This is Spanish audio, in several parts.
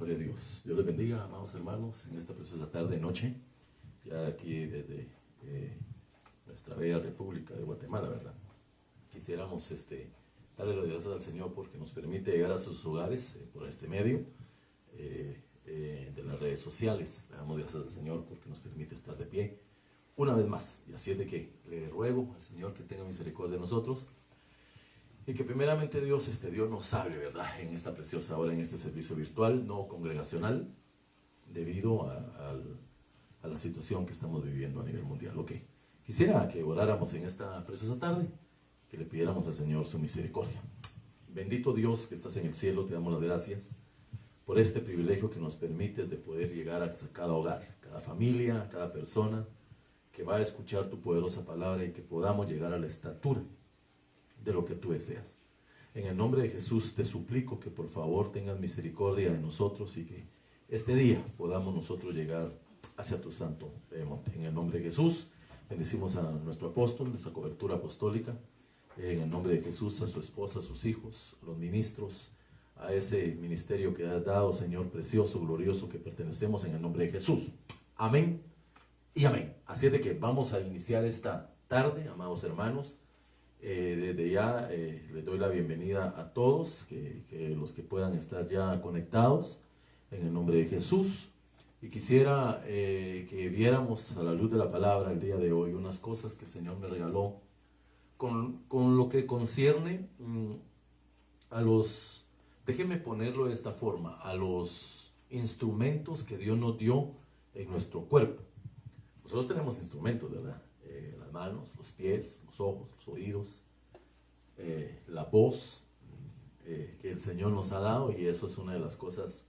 Gloria a Dios. Dios les bendiga, amados hermanos, en esta preciosa tarde, noche, ya aquí desde nuestra bella República de Guatemala, ¿verdad? Quisiéramos darle las gracias al Señor porque nos permite llegar a sus hogares por este medio de las redes sociales. Le damos gracias al Señor porque nos permite estar de pie una vez más. Y así es de que le ruego al Señor que tenga misericordia de nosotros y que primeramente Dios nos hable, ¿verdad? En esta preciosa hora, en este servicio virtual, no congregacional, debido a la situación que estamos viviendo a nivel mundial. Ok, quisiera que oráramos en esta preciosa tarde, que le pidiéramos al Señor su misericordia. Bendito Dios que estás en el cielo, te damos las gracias por este privilegio que nos permites de poder llegar a cada hogar, cada familia, cada persona que va a escuchar tu poderosa palabra y que podamos llegar a la estatura de lo que tú deseas. En el nombre de Jesús te suplico que por favor tengas misericordia de nosotros y que este día podamos nosotros llegar hacia tu santo monte. En el nombre de Jesús bendecimos a nuestro apóstol, nuestra cobertura apostólica. En el nombre de Jesús a su esposa, a sus hijos, a los ministros, a ese ministerio que has dado, Señor precioso, glorioso, que pertenecemos en el nombre de Jesús. Amén y amén. Así es de que vamos a iniciar esta tarde, amados hermanos. Desde ya les doy la bienvenida a todos, que los que puedan estar ya conectados en el nombre de Jesús. Y quisiera que viéramos a la luz de la palabra el día de hoy unas cosas que el Señor me regaló con lo que concierne a los, déjenme ponerlo de esta forma, a los instrumentos que Dios nos dio en nuestro cuerpo. Nosotros tenemos instrumentos, ¿verdad? Las manos, los pies, los ojos, los oídos, la voz que el Señor nos ha dado, y eso es una de las cosas,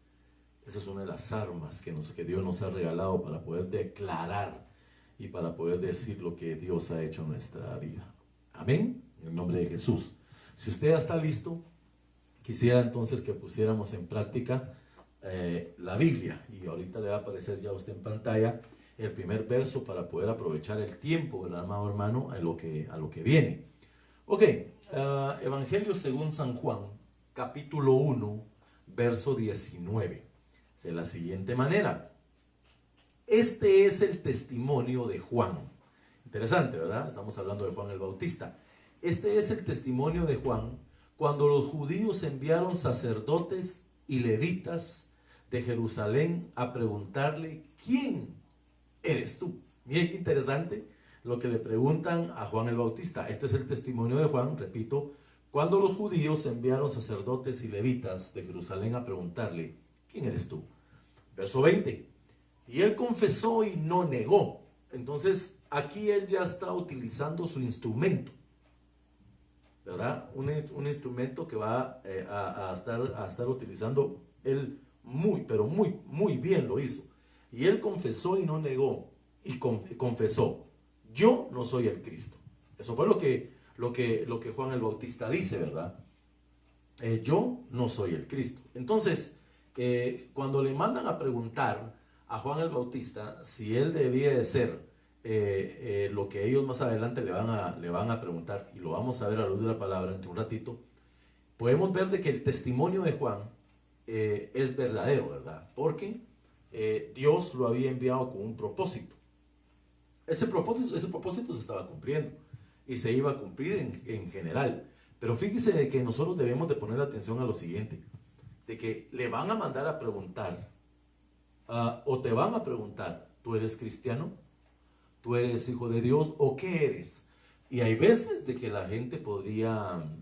eso es una de las armas que Dios nos ha regalado para poder declarar y para poder decir lo que Dios ha hecho en nuestra vida. Amén, en el nombre de Jesús. Si usted ya está listo, quisiera entonces que pusiéramos en práctica la Biblia, y ahorita le va a aparecer ya a usted en pantalla el primer verso para poder aprovechar el tiempo, ¿verdad, amado hermano? A lo que viene. Ok, Evangelio según San Juan, capítulo 1, verso 19. De la siguiente manera: este es el testimonio de Juan. Interesante, ¿verdad? Estamos hablando de Juan el Bautista. Este es el testimonio de Juan cuando los judíos enviaron sacerdotes y levitas de Jerusalén a preguntarle: ¿quién eres tú? Miren qué interesante lo que le preguntan a Juan el Bautista. Este es el testimonio de Juan, repito, cuando los judíos enviaron sacerdotes y levitas de Jerusalén a preguntarle: ¿quién eres tú? Verso 20. Y él confesó y no negó. Entonces aquí él ya está utilizando su instrumento, ¿verdad? Un instrumento que va a estar utilizando él pero muy bien lo hizo. Y él confesó y no negó, y confesó: yo no soy el Cristo. Eso fue lo que Juan el Bautista dice, ¿verdad? Yo no soy el Cristo. Entonces, cuando le mandan a preguntar a Juan el Bautista si él debía de ser lo que ellos más adelante le van a preguntar, y lo vamos a ver a la luz de la palabra entre un ratito, podemos ver de que el testimonio de Juan es verdadero, ¿verdad? Porque Dios lo había enviado con un propósito. Ese propósito se estaba cumpliendo y se iba a cumplir en general. Pero fíjese de que nosotros debemos de poner atención a lo siguiente, de que le van a mandar a preguntar, o te van a preguntar: ¿tú eres cristiano? ¿Tú eres hijo de Dios? ¿O qué eres? Y hay veces de que la gente podría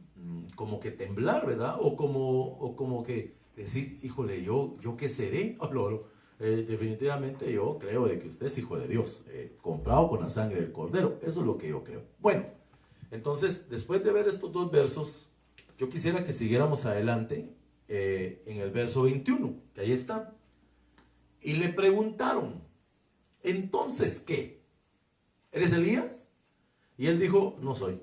como que temblar, ¿verdad? O como que decir: híjole, ¿yo qué seré? Definitivamente yo creo de que usted es hijo de Dios, comprado con la sangre del Cordero. Eso es lo que yo creo. Bueno, entonces, después de ver estos dos versos, yo quisiera que siguiéramos adelante en el verso 21, que ahí está. Y le preguntaron: ¿entonces qué? ¿Eres Elías? Y él dijo: no soy.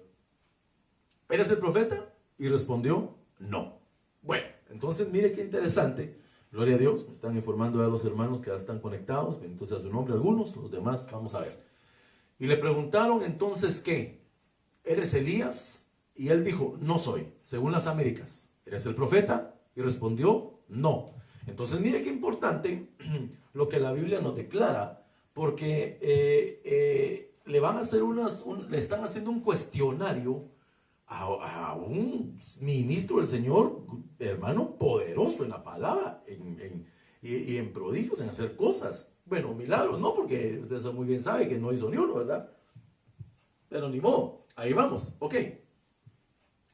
¿Eres el profeta? Y respondió: no. Bueno, entonces mire qué interesante. Gloria a Dios, me están informando ya los hermanos que ya están conectados, entonces a su nombre algunos, los demás vamos a ver. Y le preguntaron: ¿entonces qué? ¿Eres Elías? Y él dijo: no soy. Según las Américas: ¿eres el profeta? Y respondió: no. Entonces, mire qué importante lo que la Biblia nos declara, porque le van a hacer le están haciendo un cuestionario a un ministro del Señor, hermano, poderoso en la palabra y en prodigios, en hacer cosas. Bueno, milagros, no, porque usted muy bien sabe que no hizo ni uno, ¿verdad? Pero ni modo, ahí vamos, ok.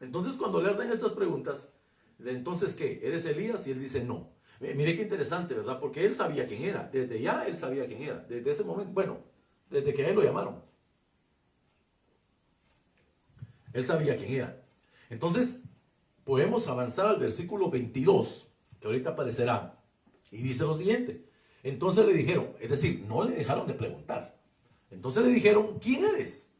Entonces, cuando le hacen estas preguntas, entonces, ¿qué? ¿Eres Elías? Y él dice, no. Mire qué interesante, ¿verdad? Porque él sabía quién era. Desde ya él sabía quién era. Desde ese momento, bueno, desde que a él lo llamaron. Él sabía quién era. Entonces, podemos avanzar al versículo 22, que ahorita aparecerá. Y dice lo siguiente. Entonces le dijeron, es decir, no le dejaron de preguntar. Entonces le dijeron, ¿quién eres?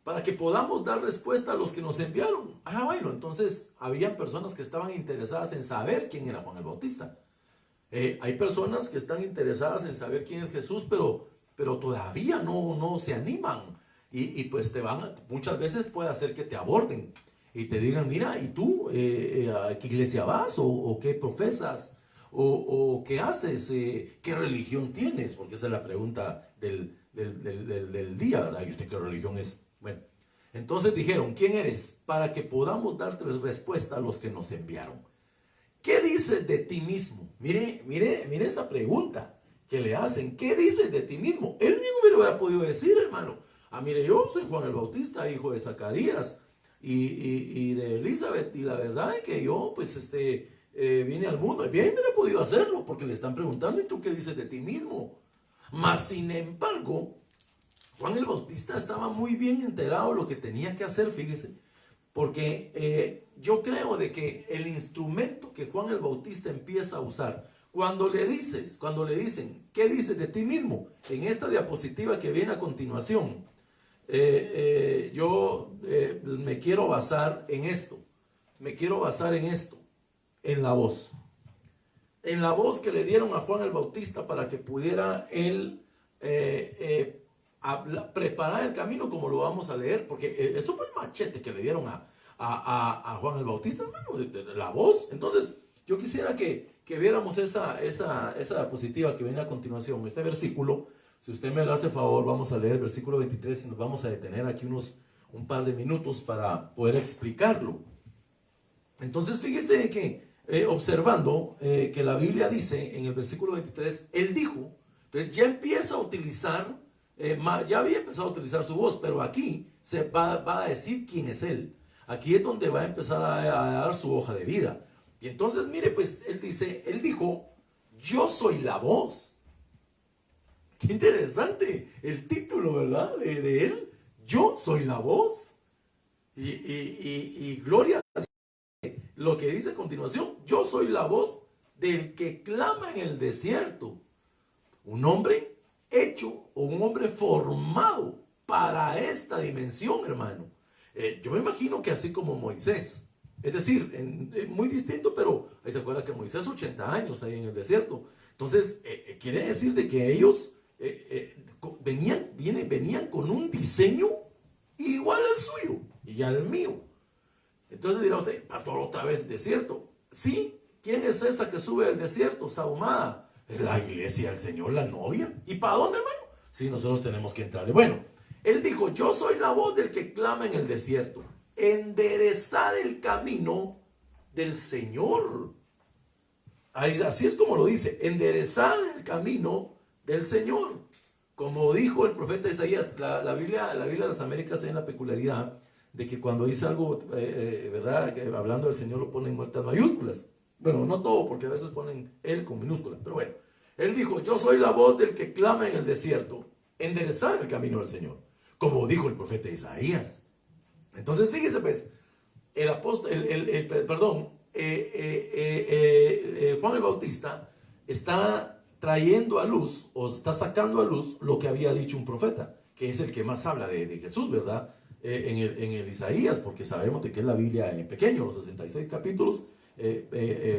Para que podamos dar respuesta a los que nos enviaron. Ah, bueno, entonces habían personas que estaban interesadas en saber quién era Juan el Bautista. Hay personas que están interesadas en saber quién es Jesús, pero todavía no se animan. Y pues muchas veces puede hacer que te aborden y te digan, mira, ¿y tú a qué iglesia vas? ¿O qué profesas? ¿O qué haces? ¿Qué religión tienes? Porque esa es la pregunta del día, ¿verdad? ¿Y usted qué religión es? Bueno, entonces dijeron, ¿quién eres? Para que podamos darte respuesta a los que nos enviaron. ¿Qué dices de ti mismo? Mire esa pregunta que le hacen. ¿Qué dices de ti mismo? Él mismo me lo hubiera podido decir, hermano. Ah, mire, yo soy Juan el Bautista, hijo de Zacarías y de Elizabeth. Y la verdad es que yo, pues, vine al mundo. Bien, hubiera podido hacerlo porque le están preguntando, ¿y tú qué dices de ti mismo? Mas, sin embargo, Juan el Bautista estaba muy bien enterado de lo que tenía que hacer, fíjese, porque yo creo de que el instrumento que Juan el Bautista empieza a usar, cuando le dicen, ¿qué dices de ti mismo? En esta diapositiva que viene a continuación, yo me quiero basar en esto, en la voz. En la voz que le dieron a Juan el Bautista para que pudiera él preparar el camino, como lo vamos a leer, porque eso fue el machete que le dieron a Juan el Bautista, hermano, de la voz. Entonces, yo quisiera que viéramos esa diapositiva que viene a continuación, este versículo. Si usted me lo hace favor, vamos a leer el versículo 23 y nos vamos a detener aquí un par de minutos para poder explicarlo. Entonces, fíjese que observando que la Biblia dice en el versículo 23, él dijo, entonces ya empieza a utilizar, ya había empezado a utilizar su voz, pero aquí se va a decir quién es él. Aquí es donde va a empezar a dar su hoja de vida. Y entonces, mire, pues él dijo, yo soy la voz. Qué interesante el título, ¿verdad? De él, yo soy la voz. Y gloria a Dios, lo que dice a continuación, yo soy la voz del que clama en el desierto. Un hombre hecho o un hombre formado para esta dimensión, hermano. Yo me imagino que así como Moisés, es decir, muy distinto, pero ahí se acuerda que Moisés 80 años ahí en el desierto. Entonces, quiere decir de que ellos venían con un diseño igual al suyo y al mío. Entonces dirá usted, pastor, otra vez desierto. Sí, ¿quién es esa que sube del desierto, sahumada? Es la iglesia del Señor, la novia. ¿Y para dónde, hermano? Sí, nosotros tenemos que entrar. Bueno, él dijo, yo soy la voz del que clama en el desierto. Enderezad el camino del Señor. Así es como lo dice, enderezad el camino del Señor. Como dijo el profeta Isaías, la Biblia de las Américas tiene la peculiaridad de que cuando dice algo, ¿verdad? Que hablando del Señor lo ponen en muertas mayúsculas. Bueno, no todo, porque a veces ponen él con minúsculas, pero bueno. Él dijo, yo soy la voz del que clama en el desierto, enderezad el camino del Señor. Como dijo el profeta Isaías. Entonces, fíjese pues, Juan el Bautista está trayendo a luz, o está sacando a luz lo que había dicho un profeta, que es el que más habla de Jesús, ¿verdad? En el Isaías, porque sabemos de que es la Biblia en pequeño, los 66 capítulos,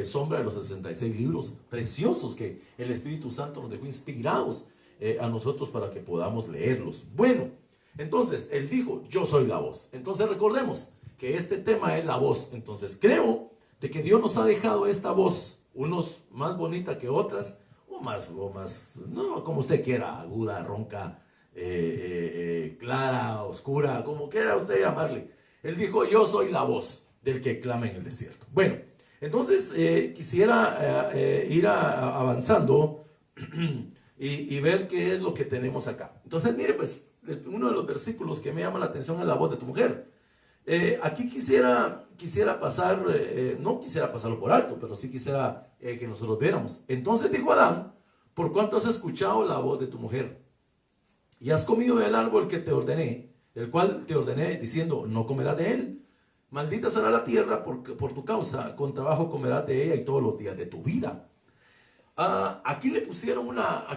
sombra de los 66 libros preciosos que el Espíritu Santo nos dejó inspirados a nosotros para que podamos leerlos. Bueno, entonces, él dijo, yo soy la voz. Entonces recordemos que este tema es la voz. Entonces creo de que Dios nos ha dejado esta voz, unos más bonitas que otras, o más, no, como usted quiera, aguda, ronca, clara, oscura, como quiera usted llamarle. Él dijo, yo soy la voz del que clama en el desierto. Bueno, entonces quisiera ir avanzando y ver qué es lo que tenemos acá. Entonces, mire, pues, uno de los versículos que me llama la atención es la voz de tu mujer. Aquí quisiera pasar, no quisiera pasarlo por alto, pero sí quisiera que nosotros viéramos. Entonces dijo Adán, por cuanto has escuchado la voz de tu mujer y has comido del árbol que te ordené, el cual te ordené diciendo, no comerás de él. Maldita será la tierra por tu causa, con trabajo comerás de ella y todos los días de tu vida. Aquí le pusieron una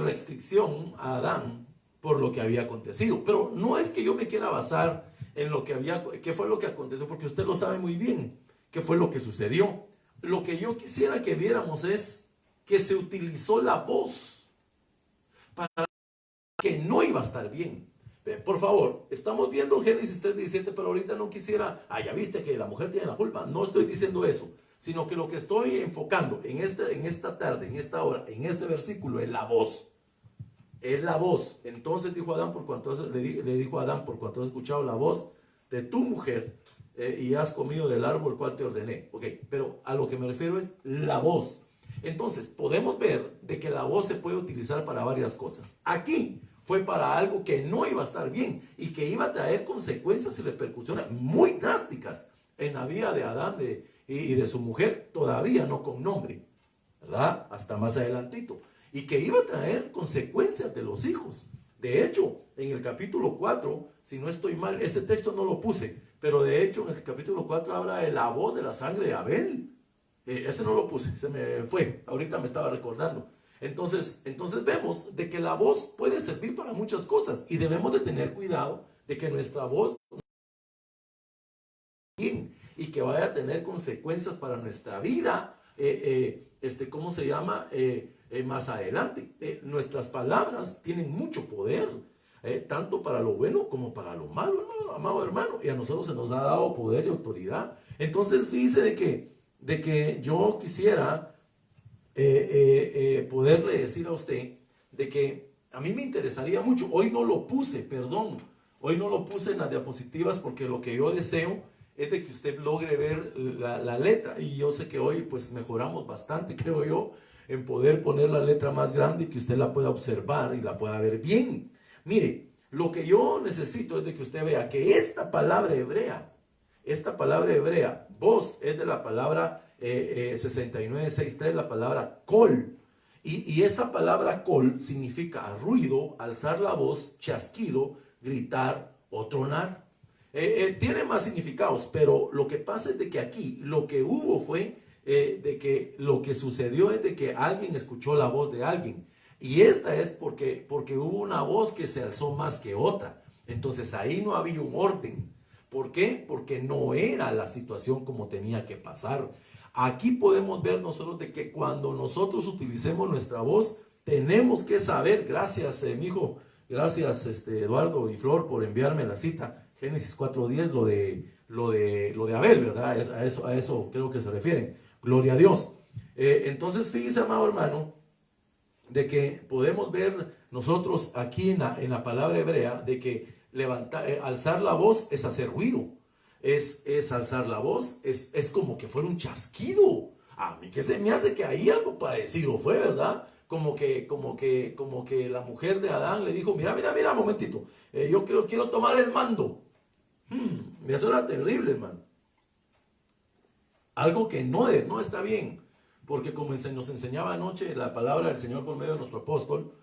restricción a Adán por lo que había acontecido. Pero no es que yo me quiera basar en qué fue lo que aconteció, porque usted lo sabe muy bien, qué fue lo que sucedió. Lo que yo quisiera que viéramos es que se utilizó la voz para que no iba a estar bien. Por favor, estamos viendo Génesis 3:17, pero ahorita no quisiera, ya viste que la mujer tiene la culpa. No estoy diciendo eso, sino que lo que estoy enfocando en esta tarde, en esta hora, en este versículo, es la voz. Es la voz. Entonces dijo Adán, le dijo a Adán, por cuanto has escuchado la voz de tu mujer y has comido del árbol el cual te ordené. Ok, pero a lo que me refiero es la voz. Entonces, podemos ver de que la voz se puede utilizar para varias cosas. Aquí fue para algo que no iba a estar bien y que iba a traer consecuencias y repercusiones muy drásticas en la vida de Adán y de su mujer, todavía no con nombre, ¿verdad? Hasta más adelantito. Y que iba a traer consecuencias de los hijos. De hecho, en el capítulo 4, si no estoy mal, ese texto no lo puse, pero de hecho en el capítulo 4 habla de la voz de la sangre de Abel. Ese no lo puse, se me fue, ahorita me estaba recordando. Entonces vemos de que la voz puede servir para muchas cosas y debemos de tener cuidado de que nuestra voz bien y que vaya a tener consecuencias para nuestra vida, ¿cómo se llama? Más adelante. Nuestras palabras tienen mucho poder, tanto para lo bueno como para lo malo, hermano, amado hermano, y a nosotros se nos ha dado poder y autoridad. Entonces dice de que yo quisiera poderle decir a usted de que a mí me interesaría mucho, hoy no lo puse, perdón, hoy no lo puse en las diapositivas porque lo que yo deseo es de que usted logre ver la letra, y yo sé que hoy pues mejoramos bastante, creo yo, en poder poner la letra más grande y que usted la pueda observar y la pueda ver bien. Mire, lo que yo necesito es de que usted vea que esta palabra hebrea, voz, es de la palabra 6963, la palabra kol. Y esa palabra kol significa ruido, alzar la voz, chasquido, gritar o tronar. Tiene más significados, pero lo que pasa es de que aquí lo que hubo fue de que lo que sucedió es de que alguien escuchó la voz de alguien. Y esta es porque hubo una voz que se alzó más que otra. Entonces ahí no había un orden. ¿Por qué? Porque no era la situación como tenía que pasar. Aquí podemos ver nosotros de que cuando nosotros utilicemos nuestra voz, tenemos que saber, gracias mijo, gracias Eduardo y Flor por enviarme la cita, Génesis 4:10, lo de Abel, ¿verdad? A eso creo que se refieren. Gloria a Dios. Entonces, fíjese, amado hermano, de que podemos ver nosotros aquí en la palabra hebrea de que alzar la voz es hacer ruido. Es alzar la voz, es como que fuera un chasquido. A mí que se me hace que ahí algo parecido fue, ¿verdad? Como que la mujer de Adán le dijo, mira, momentito, yo quiero tomar el mando. Me suena terrible, hermano. Algo que no está bien, porque como nos enseñaba anoche la palabra del Señor por medio de nuestro apóstol,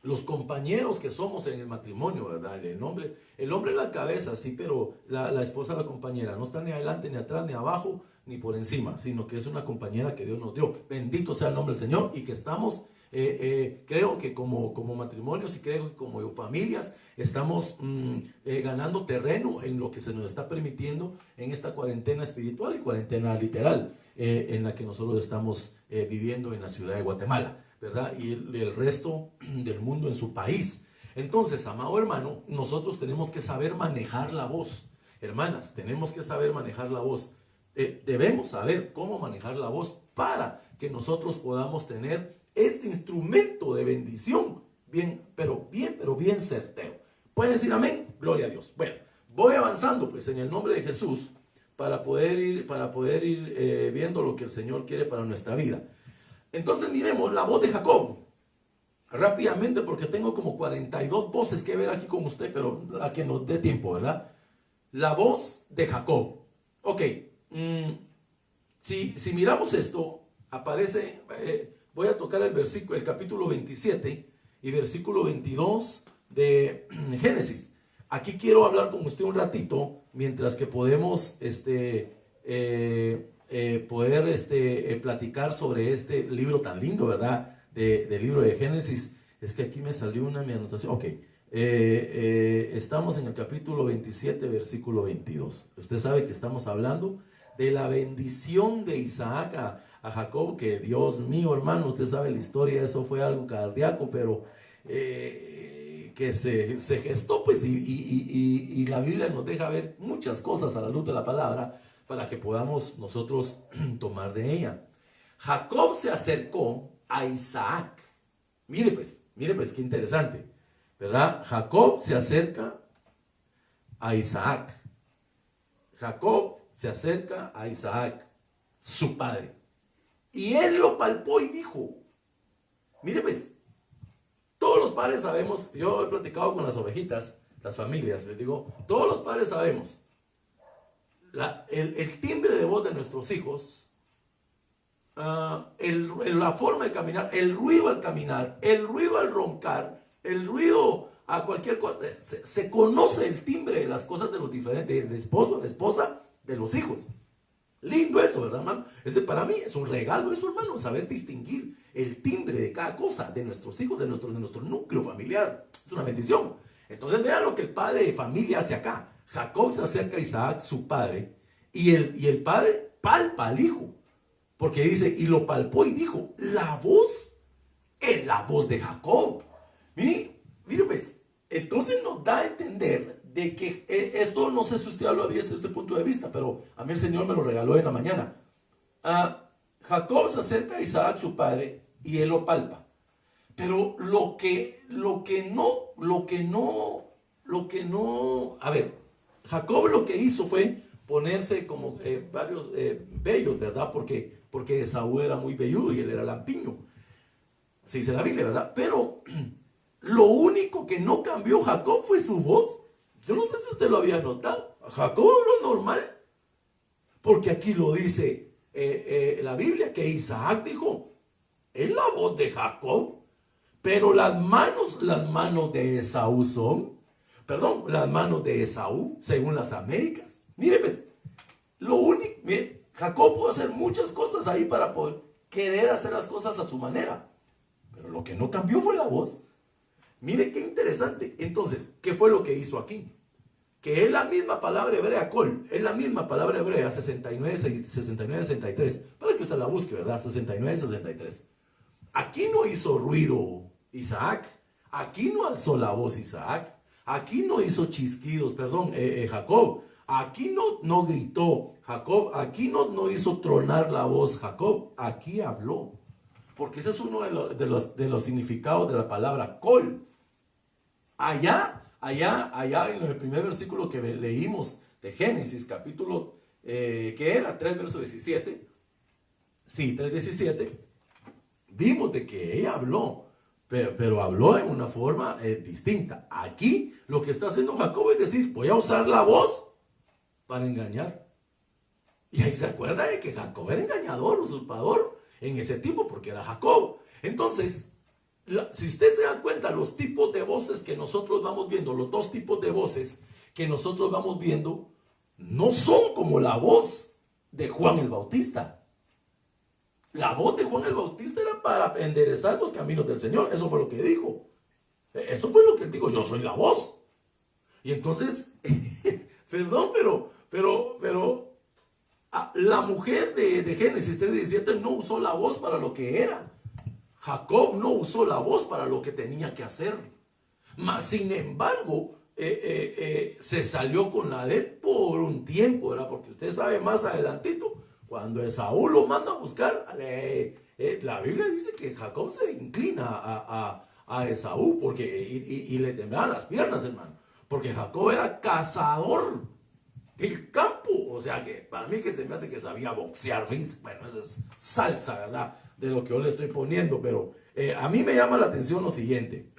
los compañeros que somos en el matrimonio, ¿verdad? El hombre es la cabeza, sí, pero la esposa es la compañera. No está ni adelante, ni atrás, ni abajo, ni por encima, sino que es una compañera que Dios nos dio. Bendito sea el nombre del Señor, y que estamos, creo que como matrimonios y creo que como familias, estamos ganando terreno en lo que se nos está permitiendo en esta cuarentena espiritual y cuarentena literal en la que nosotros estamos viviendo en la ciudad de Guatemala, ¿verdad? Y el resto del mundo en su país. Entonces, amado hermano, nosotros tenemos que saber manejar la voz. Hermanas, tenemos que saber manejar la voz. debemos saber cómo manejar la voz para que nosotros podamos tener este instrumento de bendición bien, pero bien certero. ¿Pueden decir amén? Gloria a Dios. Bueno, voy avanzando pues en el nombre de Jesús para poder ir viendo lo que el Señor quiere para nuestra vida. Entonces miremos la voz de Jacob rápidamente, porque tengo como 42 voces que ver aquí con usted, pero a que nos dé tiempo, ¿verdad? La voz de Jacob. Ok, si miramos esto, aparece, voy a tocar el capítulo 27 y versículo 22 de Génesis. Aquí quiero hablar con usted un ratito, mientras que podemos platicar sobre este libro tan lindo, ¿verdad? Del libro de Génesis. Es que aquí me salió mi anotación. Ok, estamos en el capítulo 27, versículo 22. Usted sabe que estamos hablando de la bendición de Isaac a Jacob, que Dios mío, hermano, usted sabe la historia, eso fue algo cardíaco, pero que se gestó, pues, y la Biblia nos deja ver muchas cosas a la luz de la palabra para que podamos nosotros tomar de ella. Jacob se acercó a Isaac. Mire pues, qué interesante, ¿verdad? Jacob se acerca a Isaac. Jacob se acerca a Isaac, su padre. Y él lo palpó y dijo, mire pues, todos los padres sabemos, yo he platicado con las ovejitas, las familias, les digo, todos los padres sabemos, el timbre de voz de nuestros hijos, la forma de caminar, el ruido al caminar, el ruido al roncar, el ruido a cualquier cosa, se conoce el timbre de las cosas de los diferentes, del esposo, de la esposa, de los hijos. Lindo eso, ¿verdad, hermano? Ese para mí es un regalo eso, hermano, saber distinguir el timbre de cada cosa, de nuestros hijos, de nuestro núcleo familiar. Es una bendición. Entonces vean lo que el padre de familia hace acá. Jacob se acerca a Isaac, su padre, y el padre palpa al hijo. Porque dice, y lo palpó y dijo, la voz es la voz de Jacob. Mire pues, entonces nos da a entender de que esto, no sé si usted lo había visto desde este punto de vista, pero a mí el Señor me lo regaló en la mañana. Jacob se acerca a Isaac, su padre, y él lo palpa. Pero lo que no, a ver, Jacob lo que hizo fue ponerse como varios vellos, ¿verdad? Porque Esaú era muy velludo y él era lampiño. Se dice la Biblia, ¿verdad? Pero lo único que no cambió Jacob fue su voz. Yo no sé si usted lo había notado. Jacob lo normal. Porque aquí lo dice la Biblia, que Isaac dijo, es la voz de Jacob, pero las manos de Esaú las manos de Esaú, según las Américas. Mire, pues, Jacob pudo hacer muchas cosas ahí para poder querer hacer las cosas a su manera. Pero lo que no cambió fue la voz. Mire qué interesante. Entonces, ¿qué fue lo que hizo aquí? Que es la misma palabra hebrea, col, es la misma palabra hebrea, 69-63, para que usted la busque, ¿verdad? 69-63. Aquí no hizo ruido Isaac, aquí no alzó la voz Isaac, aquí no hizo chisquidos, Jacob, aquí no gritó Jacob, aquí no hizo tronar la voz Jacob, aquí habló. Porque ese es uno de los significados de la palabra col. Allá en el primer versículo que leímos de Génesis, capítulo, que era 3, verso 17, sí, 3:17, vimos de que ella habló, pero habló en una forma distinta. Aquí lo que está haciendo Jacob es decir, voy a usar la voz para engañar. Y ahí se acuerda de que Jacob era engañador, usurpador, en ese tiempo, porque era Jacob. Entonces, si usted se da cuenta, los tipos de voces que nosotros vamos viendo, los dos tipos de voces que nosotros vamos viendo, no son como la voz de Juan el Bautista. La voz de Juan el Bautista era para enderezar los caminos del Señor. Eso fue lo que dijo. Eso fue lo que él dijo, yo soy la voz. Y entonces, perdón, pero la mujer de Génesis 3:17 no usó la voz para lo que era. Jacob no usó la voz para lo que tenía que hacer. Mas, sin embargo, se salió con la de él por un tiempo, ¿verdad? Porque usted sabe más adelantito, cuando Esaú lo manda a buscar, la Biblia dice que Jacob se inclina a Esaú porque, y le temblaban las piernas, hermano, porque Jacob era cazador del campo, o sea que para mí que se me hace que sabía boxear, bueno, eso es salsa, ¿verdad? De lo que yo le estoy poniendo, pero a mí me llama la atención lo siguiente.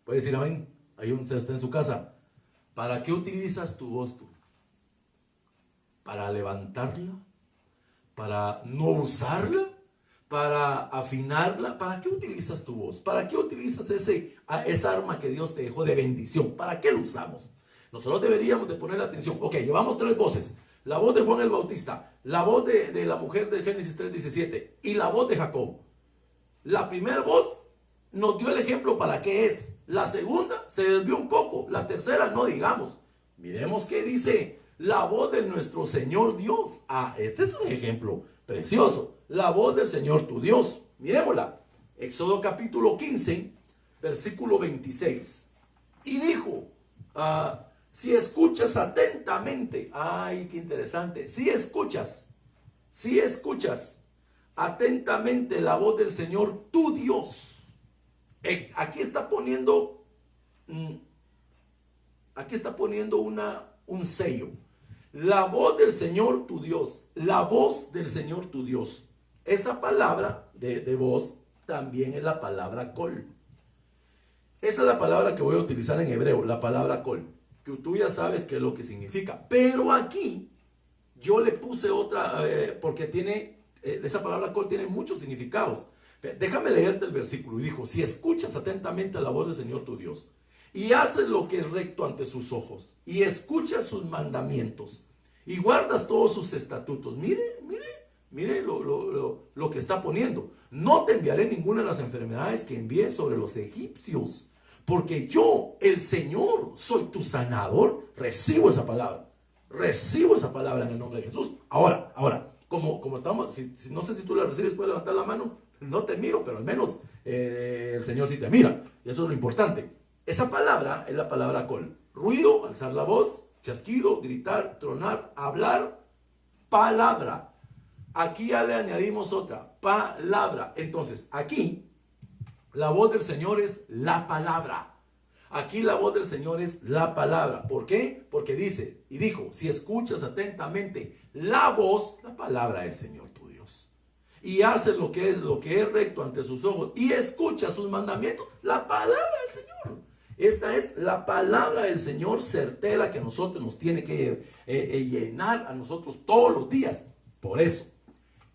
Puede decir amén, ahí usted está en su casa. ¿Para qué utilizas tu voz tú? ¿Para levantarla? ¿Para no usarla? ¿Para afinarla? ¿Para qué utilizas tu voz? ¿Para qué utilizas esa arma que Dios te dejó de bendición? ¿Para qué lo usamos? Nosotros deberíamos de poner atención. Ok, llevamos 3 voces. La voz de Juan el Bautista, la voz de la mujer del Génesis 3:17 y la voz de Jacob. La primera voz nos dio el ejemplo para qué es. La segunda se desvió un poco. La tercera no digamos. Miremos qué dice la voz de nuestro Señor Dios. Este es un ejemplo precioso. La voz del Señor tu Dios. Miremosla. Éxodo capítulo 15, versículo 26. Y dijo, si escuchas atentamente, ay, qué interesante, si escuchas atentamente la voz del Señor tu Dios. Aquí está poniendo un sello. La voz del Señor tu Dios. La voz del Señor tu Dios. Esa palabra de voz también es la palabra col. Esa es la palabra que voy a utilizar en hebreo, la palabra col, que tú ya sabes qué es lo que significa. Pero aquí yo le puse otra, porque esa palabra col tiene muchos significados. Déjame leerte el versículo. Y dijo, si escuchas atentamente la voz del Señor tu Dios, y haces lo que es recto ante sus ojos, y escuchas sus mandamientos, y guardas todos sus estatutos. Mire lo que está poniendo. No te enviaré ninguna de las enfermedades que envié sobre los egipcios, porque yo, el Señor, soy tu sanador. Recibo esa palabra en el nombre de Jesús. Ahora, como estamos, no sé si tú la recibes, puedes levantar la mano. No te miro, pero al menos el Señor sí te mira. Y eso es lo importante. Esa palabra es la palabra col. Ruido, alzar la voz, chasquido, gritar, tronar, hablar, palabra. Aquí ya le añadimos otra, palabra. Entonces, aquí la voz del Señor es la palabra. Aquí la voz del Señor es la palabra. ¿Por qué? Porque dice, y dijo, si escuchas atentamente la voz, la palabra del Señor tu Dios, y haces lo que es recto ante sus ojos, y escuchas sus mandamientos, la palabra del Señor. Esta es la palabra del Señor certera que a nosotros nos tiene que llenar a nosotros todos los días. Por eso,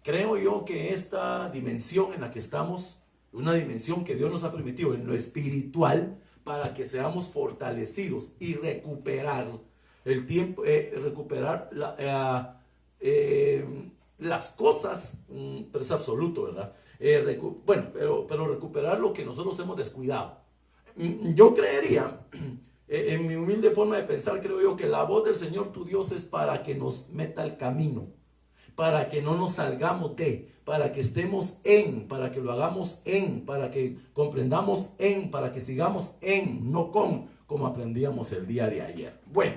creo yo que esta dimensión en la que estamos, una dimensión que Dios nos ha permitido en lo espiritual, para que seamos fortalecidos y recuperar el tiempo, recuperar las cosas, pero es absoluto, ¿verdad? Pero recuperar lo que nosotros hemos descuidado. Yo creería, en mi humilde forma de pensar, creo yo que la voz del Señor tu Dios es para que nos meta el camino, para que no nos salgamos para que estemos para que lo hagamos para que comprendamos para que sigamos no como aprendíamos el día de ayer. Bueno,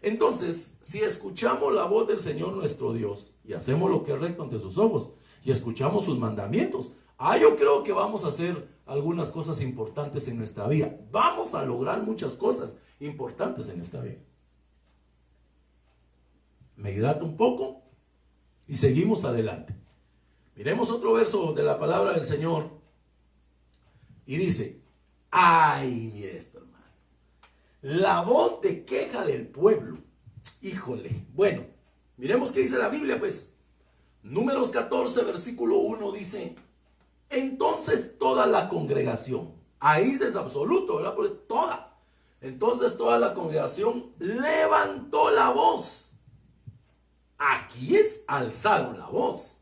entonces, si escuchamos la voz del Señor nuestro Dios y hacemos lo que es recto ante sus ojos y escuchamos sus mandamientos, yo creo que vamos a hacer algunas cosas importantes en nuestra vida. Vamos a lograr muchas cosas importantes en nuestra vida. Me hidrato un poco y seguimos adelante. Miremos otro verso de la palabra del Señor. Y dice, mire esto, hermano. La voz de queja del pueblo. Híjole. Bueno, miremos qué dice la Biblia, pues. Números 14, versículo 1 dice, entonces toda la congregación, ahí es absoluto, ¿verdad? Porque entonces toda la congregación levantó la voz. Aquí alzaron la voz.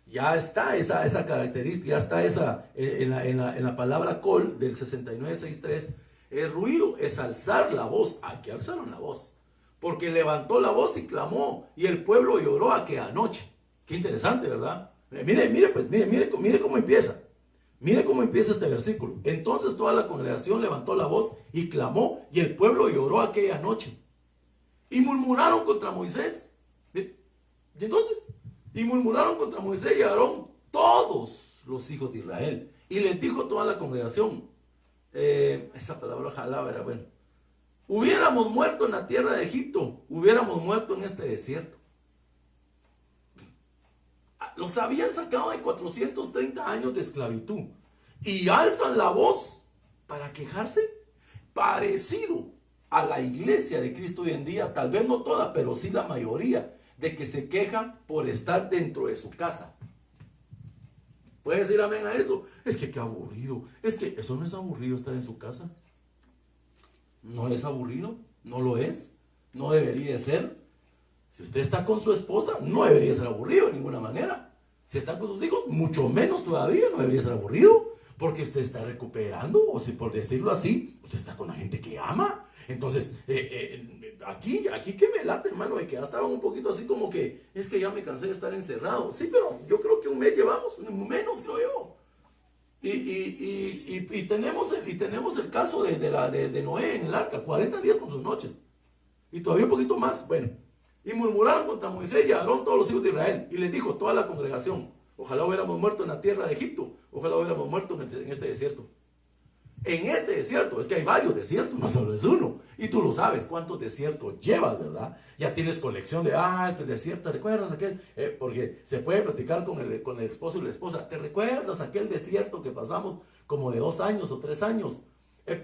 Ya está esa característica, ya está esa en la palabra col del 69.6.3. El ruido es alzar la voz. Aquí alzaron la voz, porque levantó la voz y clamó, y el pueblo lloró aquella noche. Qué interesante, ¿verdad? Mire cómo empieza. Mire cómo empieza este versículo. Entonces toda la congregación levantó la voz y clamó, y el pueblo lloró aquella noche. Y murmuraron contra Moisés. Y entonces, y murmuraron contra Moisés y Aarón todos los hijos de Israel. Y les dijo toda la congregación, esa palabra ojalá era bueno, hubiéramos muerto en la tierra de Egipto, hubiéramos muerto en este desierto. Los habían sacado de 430 años de esclavitud y alzan la voz para quejarse, parecido a la iglesia de Cristo hoy en día, tal vez no toda, pero sí la mayoría, de que se quejan por estar dentro de su casa. ¿Puede decir amén a eso? Es que qué aburrido. Es que eso no es aburrido, estar en su casa. No es aburrido, no lo es, no debería de ser. Si usted está con su esposa, no debería ser aburrido de ninguna manera. Si está con sus hijos, mucho menos todavía, no debería ser aburrido. Porque usted está recuperando, o si por decirlo así, usted está con la gente que ama. Entonces, aquí que me late, hermano, de que ya estaban un poquito así como que, es que ya me cansé de estar encerrado. Sí, pero yo creo que un mes llevamos, menos creo yo. Y tenemos el caso de Noé en el arca, 40 días con sus noches. Y todavía un poquito más, bueno. Y murmuraron contra Moisés y Aarón todos los hijos de Israel. Y les dijo toda la congregación, ojalá hubiéramos muerto en la tierra de Egipto, ojalá hubiéramos muerto en este desierto. En este desierto, es que hay varios desiertos, no solo es uno. Y tú lo sabes cuántos desiertos llevas, ¿verdad? Ya tienes colección de, el desierto, ¿te recuerdas aquel? Porque se puede platicar con el esposo y la esposa. ¿Te recuerdas aquel desierto que pasamos como de 2 años o 3 años?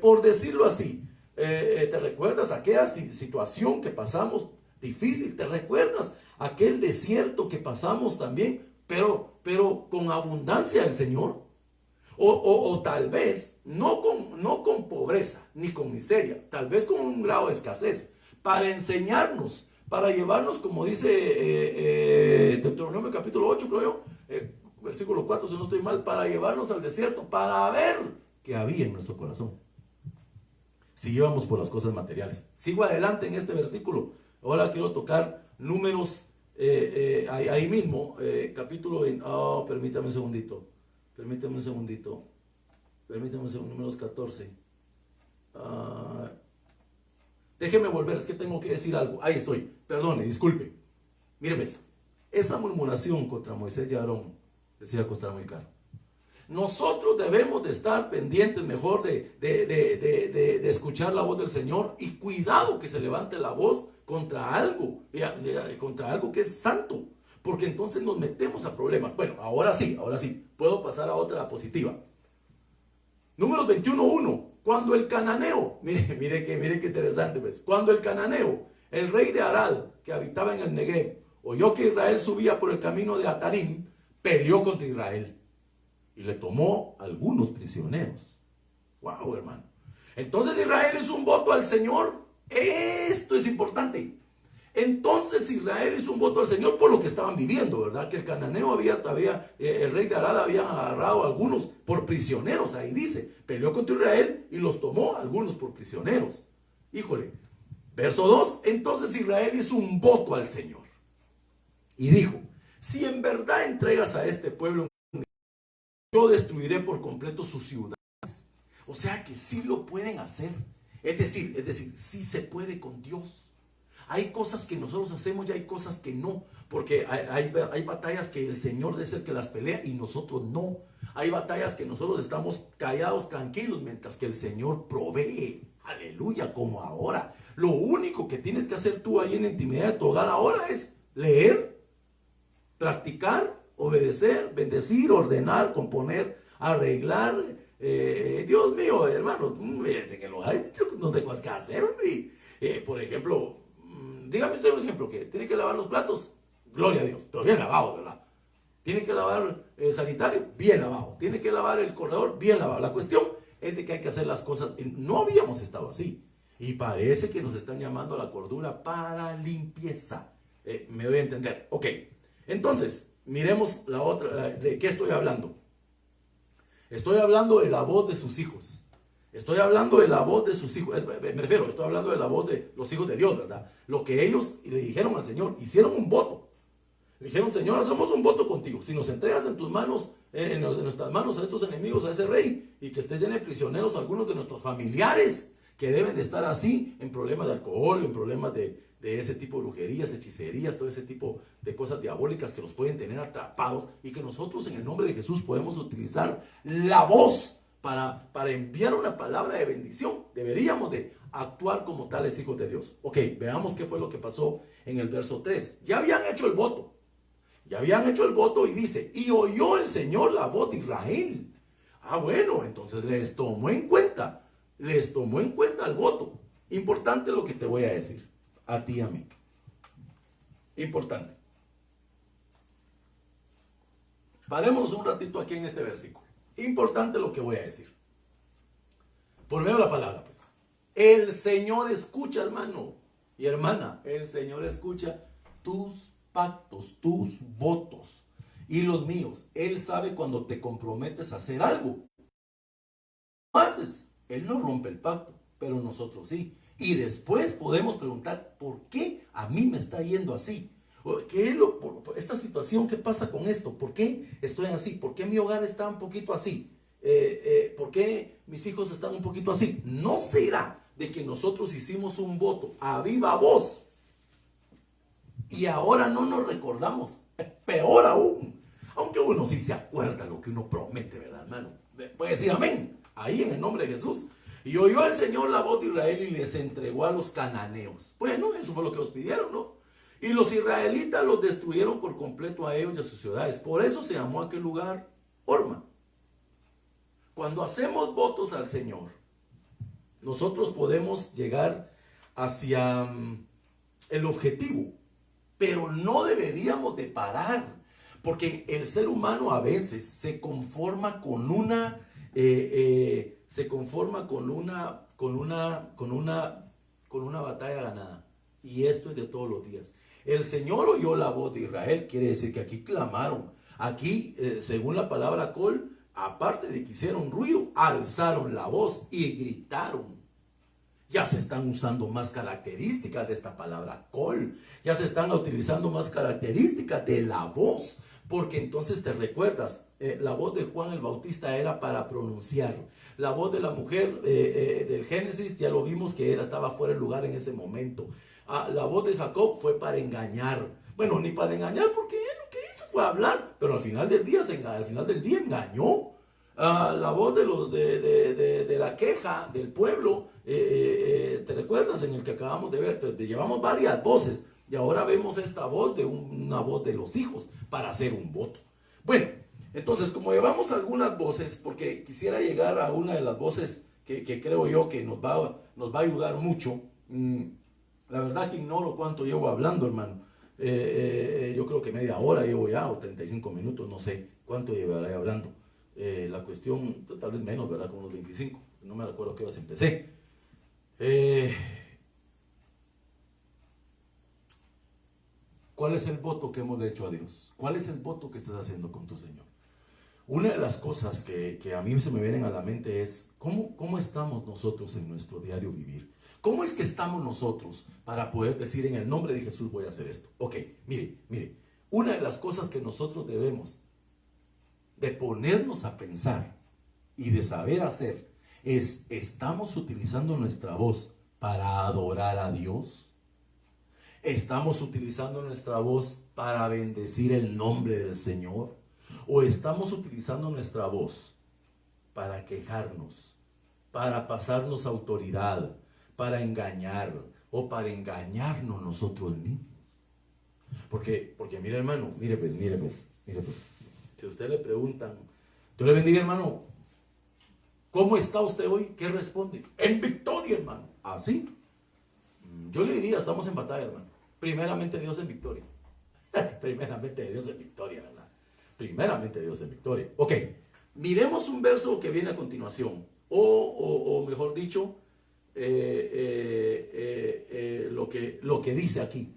Por decirlo así, ¿te recuerdas aquella situación que pasamos difícil? ¿Te recuerdas aquel desierto que pasamos también, pero con abundancia del Señor? O tal vez no con pobreza ni con miseria, tal vez con un grado de escasez, para enseñarnos, para llevarnos, como dice Deuteronomio capítulo 8, creo yo, versículo 4, si no estoy mal, para llevarnos al desierto, para ver qué había en nuestro corazón. Si íbamos por las cosas materiales. Sigo adelante en este versículo. Ahora quiero tocar Números, ahí mismo, capítulo 20. Permítame un segundito. Números 14. Déjeme volver, es que tengo que decir algo. Ahí estoy, perdone, disculpe. Mire, esa murmuración contra Moisés y Aarón les iba a costar muy caro. Nosotros debemos de estar pendientes mejor de escuchar la voz del Señor, y cuidado que se levante la voz contra algo que es santo, porque entonces nos metemos a problemas. Bueno, ahora sí, puedo pasar a otra positiva. Números 21:1, cuando el cananeo, mire qué interesante, pues, cuando el cananeo, el rey de Arad, que habitaba en el Negev, oyó que Israel subía por el camino de Atarim, peleó contra Israel y le tomó algunos prisioneros. Wow, hermano. Entonces Israel hizo un voto al Señor. Esto es importante. Entonces Israel hizo un voto al Señor por lo que estaban viviendo, ¿verdad? Que el cananeo el rey de Arad había agarrado a algunos por prisioneros, ahí dice. Peleó contra Israel y los tomó algunos por prisioneros. Híjole. Verso 2, entonces Israel hizo un voto al Señor. Y dijo, si en verdad entregas a este pueblo, yo destruiré por completo sus ciudades. O sea que sí lo pueden hacer. Es decir, sí se puede con Dios. Hay cosas que nosotros hacemos y hay cosas que no. Porque hay batallas que el Señor es el que las pelea y nosotros no. Hay batallas que nosotros estamos callados, tranquilos, mientras que el Señor provee. Aleluya, como ahora. Lo único que tienes que hacer tú ahí en la intimidad de tu hogar ahora es leer, practicar, obedecer, bendecir, ordenar, componer, arreglar. Dios mío, hermanos, en el hogar no tengo cosas que hacer, hombre. Por ejemplo, dígame usted un ejemplo, que tiene que lavar los platos, gloria a Dios, pero bien lavado, ¿verdad? Tiene que lavar el sanitario, bien lavado. Tiene que lavar el corredor, bien lavado. La cuestión es de que hay que hacer las cosas. No habíamos estado así. Y parece que nos están llamando a la cordura para limpieza. Me doy a entender. Ok, entonces, miremos la otra. ¿De qué estoy hablando? Estoy hablando de la voz de sus hijos. Estoy hablando de la voz de sus hijos. Me refiero, estoy hablando de la voz de los hijos de Dios, ¿verdad? Lo que ellos le dijeron al Señor, hicieron un voto. Dijeron, Señor, hacemos un voto contigo. Si nos entregas en tus manos, en nuestras manos a estos enemigos, a ese rey, y que esté lleno de prisioneros algunos de nuestros familiares, que deben de estar así, en problemas de alcohol, en problemas de ese tipo de brujerías, hechicerías, todo ese tipo de cosas diabólicas que los pueden tener atrapados, y que nosotros en el nombre de Jesús podemos utilizar la voz para enviar una palabra de bendición. Deberíamos de actuar como tales hijos de Dios. Ok, veamos qué fue lo que pasó en el verso 3. Ya habían hecho el voto. Ya habían hecho el voto y dice, y oyó el Señor la voz de Israel. Ah, bueno, entonces les tomó en cuenta el voto. Importante lo que te voy a decir, a ti y a mí. Importante. Parémonos un ratito aquí en este versículo. Importante lo que voy a decir. Por medio de la palabra, pues. El Señor escucha, hermano y hermana. El Señor escucha tus pactos, tus votos y los míos. Él sabe cuando te comprometes a hacer algo. ¿Cómo haces? Él no rompe el pacto, pero nosotros sí. Y después podemos preguntar, ¿por qué a mí me está yendo así? ¿Qué es esta situación? ¿Qué pasa con esto? ¿Por qué estoy así? ¿Por qué mi hogar está un poquito así? ¿Por qué mis hijos están un poquito así? ¿No será de que nosotros hicimos un voto a viva voz y ahora no nos recordamos? Peor aún. Aunque uno sí se acuerda lo que uno promete, ¿verdad, hermano? Puede decir amén, ahí en el nombre de Jesús. Y oyó el Señor la voz de Israel y les entregó a los cananeos. Bueno, eso fue lo que os pidieron, ¿no? Y los israelitas los destruyeron por completo a ellos y a sus ciudades. Por eso se llamó aquel lugar Horma. Cuando hacemos votos al Señor, nosotros podemos llegar hacia el objetivo, pero no deberíamos de parar, porque el ser humano a veces se conforma con una batalla ganada. Y esto es de todos los días. El Señor oyó la voz de Israel, quiere decir que aquí clamaron. Aquí, según la palabra col, aparte de que hicieron ruido, alzaron la voz y gritaron. Ya se están usando más características de esta palabra col. Ya se están utilizando más características de la voz. Porque entonces te recuerdas, la voz de Juan el Bautista era para pronunciar. La voz de la mujer del Génesis, ya lo vimos que estaba fuera de lugar en ese momento. La voz de Jacob fue para engañar. Bueno, ni para engañar, porque él lo que hizo fue hablar, pero al final del día engañó. La voz de la queja del pueblo, ¿te recuerdas? En el que acabamos de ver, entonces, llevamos varias voces y ahora vemos esta voz una voz de los hijos para hacer un voto. Bueno, entonces como llevamos algunas voces, porque quisiera llegar a una de las voces que creo yo que nos va a ayudar mucho. La verdad que ignoro cuánto llevo hablando, hermano. Yo creo que media hora llevo ya, o 35 minutos, no sé cuánto llevaré hablando. La cuestión, tal vez menos, ¿verdad? Como unos 25. No me recuerdo qué horas empecé. ¿Cuál es el voto que hemos hecho a Dios? ¿Cuál es el voto que estás haciendo con tu Señor? Una de las cosas que a mí se me vienen a la mente es ¿cómo estamos nosotros en nuestro diario vivir? ¿Cómo es que estamos nosotros para poder decir en el nombre de Jesús voy a hacer esto? Ok, mire, una de las cosas que nosotros debemos de ponernos a pensar y de saber hacer es, ¿estamos utilizando nuestra voz para adorar a Dios? ¿Estamos utilizando nuestra voz para bendecir el nombre del Señor? ¿O estamos utilizando nuestra voz para quejarnos, para pasarnos autoridad, para engañar o para engañarnos nosotros mismos? Porque mire, hermano, mire pues. Si a usted le preguntan, Dios le bendiga, hermano, ¿cómo está usted hoy? ¿Qué responde? En victoria, hermano. ¿Así? Yo le diría, estamos en batalla, hermano. Primeramente Dios en victoria. Primeramente Dios en victoria, ¿verdad? Primeramente Dios en victoria. Ok, miremos un verso que viene a continuación. O mejor dicho, lo que dice aquí.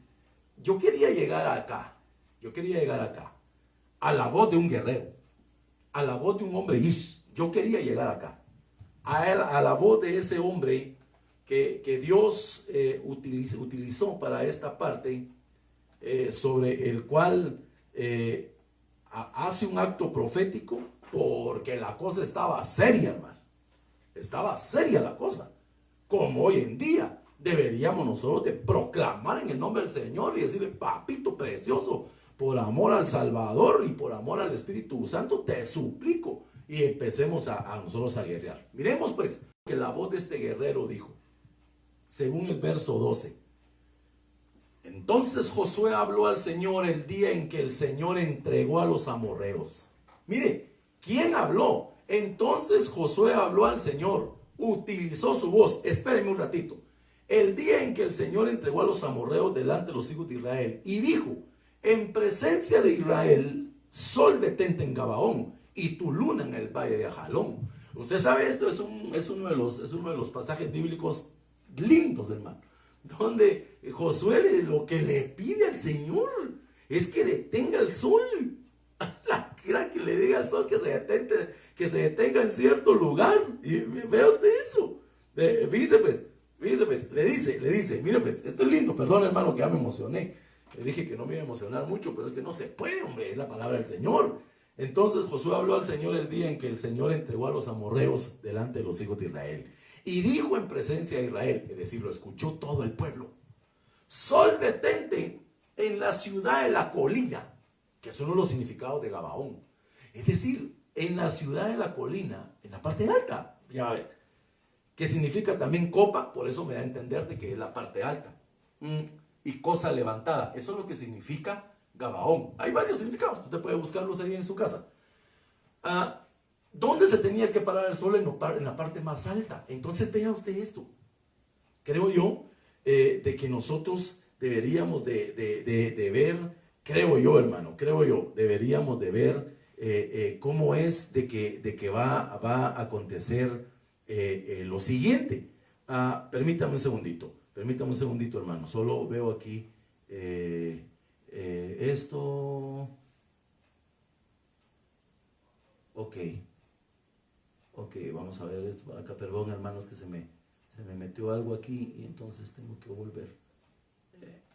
Yo quería llegar acá. A la voz de un guerrero. A la voz de un hombre Ish. Yo quería llegar acá. A la voz de ese hombre que Dios utilizó para esta parte, sobre el cual hace un acto profético porque la cosa estaba seria, hermano. Estaba seria la cosa. Como hoy en día deberíamos nosotros de proclamar en el nombre del Señor y decirle: papito precioso, por amor al Salvador y por amor al Espíritu Santo, te suplico. Y empecemos a nosotros a guerrear. Miremos pues que la voz de este guerrero dijo, según el verso 12. Entonces Josué habló al Señor el día en que el Señor entregó a los amorreos. Mire, ¿quién habló? Entonces Josué habló al Señor, utilizó su voz. Espérenme un ratito. El día en que el Señor entregó a los amorreos delante de los hijos de Israel y dijo: en presencia de Israel, sol detente en Gabaón y tu luna en el valle de Ajalón. Usted sabe, esto es uno de los pasajes bíblicos lindos, hermano, donde Josué lo que le pide al Señor es que detenga el sol. Que le diga al sol que se detenga en cierto lugar. Y vea usted eso. Fíjese pues, le dice, mire pues, esto es lindo, perdón hermano que ya me emocioné. Le dije que no me iba a emocionar mucho, pero es que no se puede, hombre, es la palabra del Señor. Entonces Josué habló al Señor el día en que el Señor entregó a los amorreos delante de los hijos de Israel. Y dijo en presencia de Israel, es decir, lo escuchó todo el pueblo: sol detente en la ciudad de la colina, que es uno de los significados de Gabaón. Es decir, en la ciudad de la colina, en la parte alta. Ya va a ver. Que significa también copa, por eso me da a entender de que es la parte alta. Y cosa levantada, eso es lo que significa Gabaón. Hay varios significados, usted puede buscarlos ahí en su casa. ¿Dónde se tenía que parar el sol? En la parte más alta. Entonces vea usted esto. Creo yo de que nosotros deberíamos de ver, creo yo hermano, deberíamos de ver cómo es de que va a acontecer lo siguiente. Permítame un segundito hermano, solo veo aquí esto. Ok, vamos a ver esto por acá. Perdón hermanos que se me metió algo aquí y entonces tengo que volver.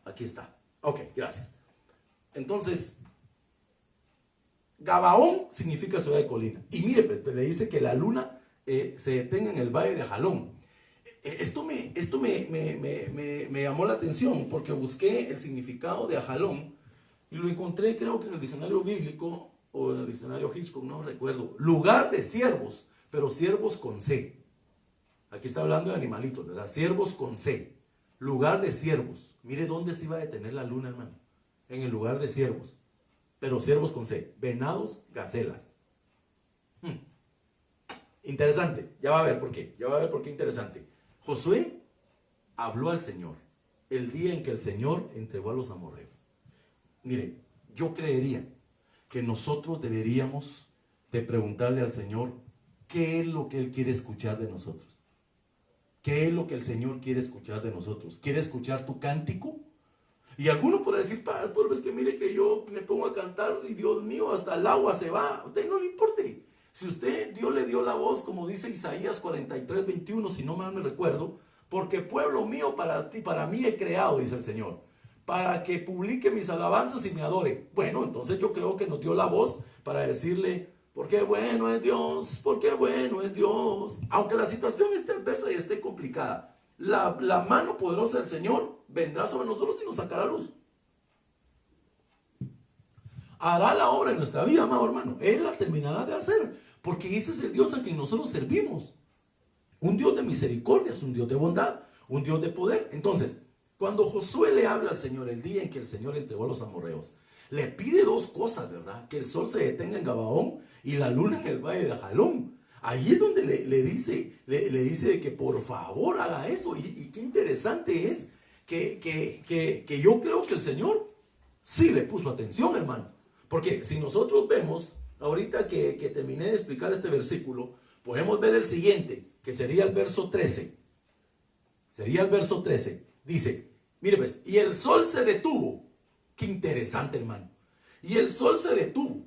Aquí está. Ok, gracias. Entonces, Gabaón significa ciudad de colina. Y mire, pues, le dice que la luna se detenga en el valle de Ajalón. Esto me llamó la atención porque busqué el significado de Ajalón y lo encontré, creo que en el diccionario bíblico o en el diccionario Hitchcock, no recuerdo. Lugar de ciervos, pero ciervos con C. Aquí está hablando de animalitos, ¿verdad? Ciervos con C. Lugar de ciervos. Mire dónde se iba a detener la luna, hermano. En el lugar de ciervos. Pero ciervos con C. Venados, gacelas. Interesante. Ya va a ver por qué. Interesante. Josué habló al Señor el día en que el Señor entregó a los amorreos. Mire, yo creería que nosotros deberíamos de preguntarle al Señor qué es lo que Él quiere escuchar de nosotros. ¿Qué es lo que el Señor quiere escuchar de nosotros? ¿Quiere escuchar tu cántico? Y alguno podrá decir: pastor, es que mire que yo me pongo a cantar y Dios mío, hasta el agua se va. A usted no le importe. Si Dios le dio la voz, como dice Isaías 43:21, si no mal me recuerdo, porque pueblo mío para ti, para mí he creado, dice el Señor, para que publique mis alabanzas y me adore. Bueno, entonces yo creo que nos dio la voz para decirle: porque bueno es Dios, porque bueno es Dios. Aunque la situación esté adversa y esté complicada, la mano poderosa del Señor vendrá sobre nosotros y nos sacará luz. Hará la obra en nuestra vida, amado hermano. Él la terminará de hacer, porque ese es el Dios a quien nosotros servimos. Un Dios de misericordias, un Dios de bondad, un Dios de poder. Entonces, cuando Josué le habla al Señor el día en que el Señor entregó a los amorreos, le pide dos cosas, ¿verdad? Que el sol se detenga en Gabaón y la luna en el valle de Ajalón. Ahí es donde le dice de que por favor haga eso. Y qué interesante es que yo creo que el Señor sí le puso atención, hermano. Porque si nosotros vemos, ahorita que terminé de explicar este versículo, podemos ver el siguiente, que sería el verso 13. Sería el verso 13. Dice, mire pues, y el sol se detuvo. Qué interesante, hermano. Y el sol se detuvo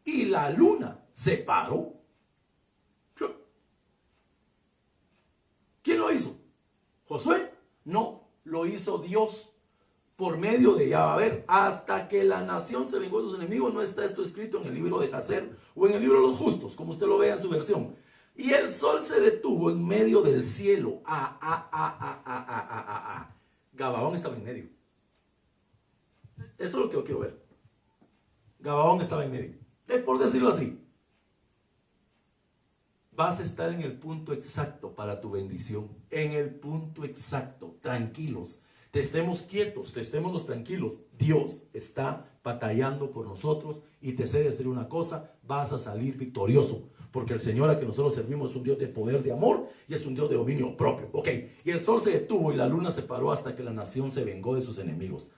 y la luna se paró. ¿Quién lo hizo? ¿Josué? No, lo hizo Dios. por medio de ella. A ver, hasta que la nación se vengó de sus enemigos. No está esto escrito en el libro de Jacer o en el libro de los justos, como usted lo vea en su versión. Y el sol se detuvo en medio del cielo. Gabaón estaba en medio. Eso es lo que yo quiero ver. Gabaón estaba en medio. Por decirlo así. Vas a estar en el punto exacto para tu bendición. En el punto exacto. Tranquilos. Estemos quietos, estémonos tranquilos. Dios está batallando por nosotros y te sé decir una cosa, vas a salir victorioso. Porque el Señor a que nosotros servimos es un Dios de poder, de amor y es un Dios de dominio propio. Ok, y el sol se detuvo y la luna se paró hasta que la nación se vengó de sus enemigos.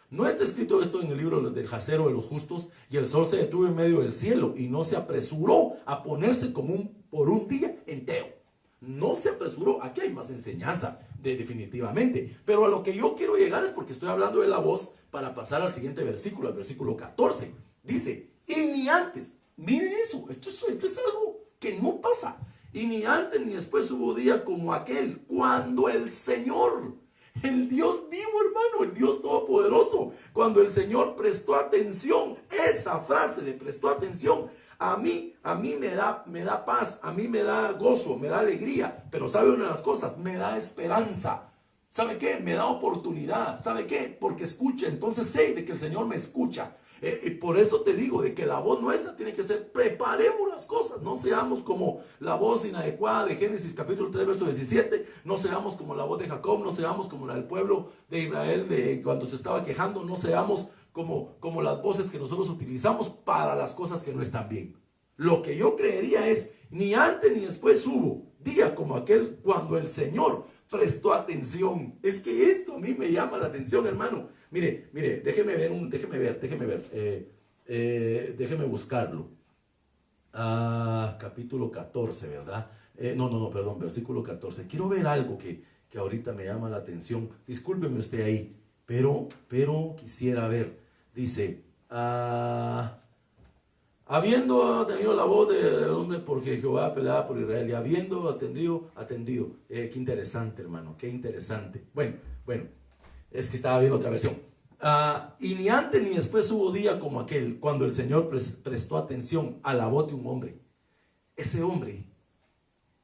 No está escrito esto en el libro del Jacer de los justos, y el sol se detuvo en medio del cielo y no se apresuró a ponerse como por un día entero. No se apresuró. Aquí hay más enseñanza, definitivamente. Pero a lo que yo quiero llegar es porque estoy hablando de la voz para pasar al siguiente versículo, al versículo 14. Dice, y ni antes, miren eso, esto es algo que no pasa. Y ni antes ni después hubo día como aquel, cuando el Señor, el Dios vivo, hermano, el Dios todopoderoso, cuando el Señor prestó atención, esa frase de prestó atención, a mí me da paz, a mí me da gozo, me da alegría, pero ¿sabe una de las cosas? Me da esperanza. ¿Sabe qué? Me da oportunidad. ¿Sabe qué? Porque escucha, entonces sé de que el Señor me escucha. Y por eso te digo de que la voz nuestra tiene que ser, preparemos las cosas, no seamos como la voz inadecuada de Génesis capítulo 3 verso 17, no seamos como la voz de Jacob, no seamos como la del pueblo de Israel de cuando se estaba quejando, no seamos como las voces que nosotros utilizamos para las cosas que no están bien. Lo que yo creería es, ni antes ni después hubo día como aquel cuando el Señor prestó atención. Es que esto a mí me llama la atención, hermano. Mire, déjeme ver, déjeme buscarlo. Capítulo 14, ¿verdad? Perdón, versículo 14. Quiero ver algo que ahorita me llama la atención. Discúlpeme usted ahí, pero quisiera ver. Dice, habiendo tenido la voz del hombre porque Jehová peleaba por Israel y habiendo atendido. Qué interesante, hermano, qué interesante. Bueno, es que estaba viendo otra versión. Y ni antes ni después hubo día como aquel, cuando el Señor prestó atención a la voz de un hombre. Ese hombre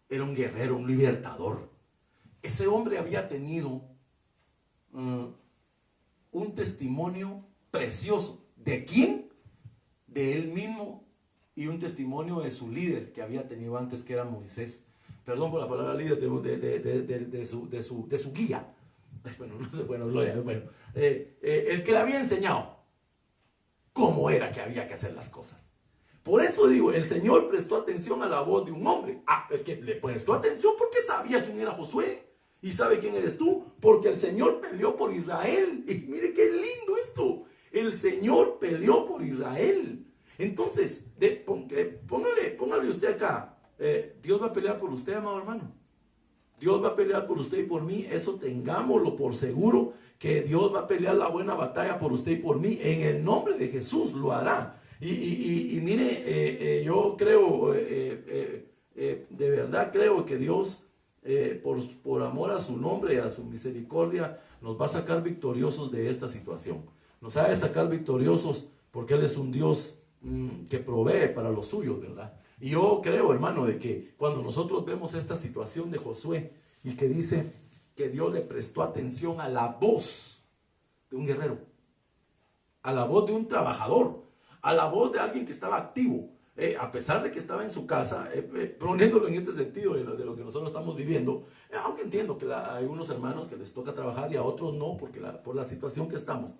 era un guerrero, un libertador. Ese hombre había tenido un testimonio precioso. ¿De quién? De él mismo, y un testimonio de su líder que había tenido antes, que era Moisés. Perdón por la palabra líder, de su guía. El que le había enseñado cómo era que había que hacer las cosas. Por eso digo, el Señor prestó atención a la voz de un hombre. Es que le prestó atención porque sabía quién era Josué. ¿Y sabe quién eres tú? Porque el Señor peleó por Israel. Y mire qué lindo esto. El Señor peleó por Israel. Entonces, póngale usted acá. Dios va a pelear por usted, amado hermano. Dios va a pelear por usted y por mí. Eso tengámoslo por seguro, que Dios va a pelear la buena batalla por usted y por mí. En el nombre de Jesús lo hará. Y mire, yo creo, de verdad creo que Dios, por amor a su nombre, a su misericordia, nos va a sacar victoriosos de esta situación. Nos ha de sacar victoriosos porque Él es un Dios que provee para los suyos, ¿verdad? Y yo creo, hermano, de que cuando nosotros vemos esta situación de Josué y que dice que Dios le prestó atención a la voz de un guerrero, a la voz de un trabajador, a la voz de alguien que estaba activo, a pesar de que estaba en su casa, poniéndolo en este sentido de lo que nosotros estamos viviendo, aunque entiendo que hay unos hermanos que les toca trabajar y a otros no, porque por la situación que estamos.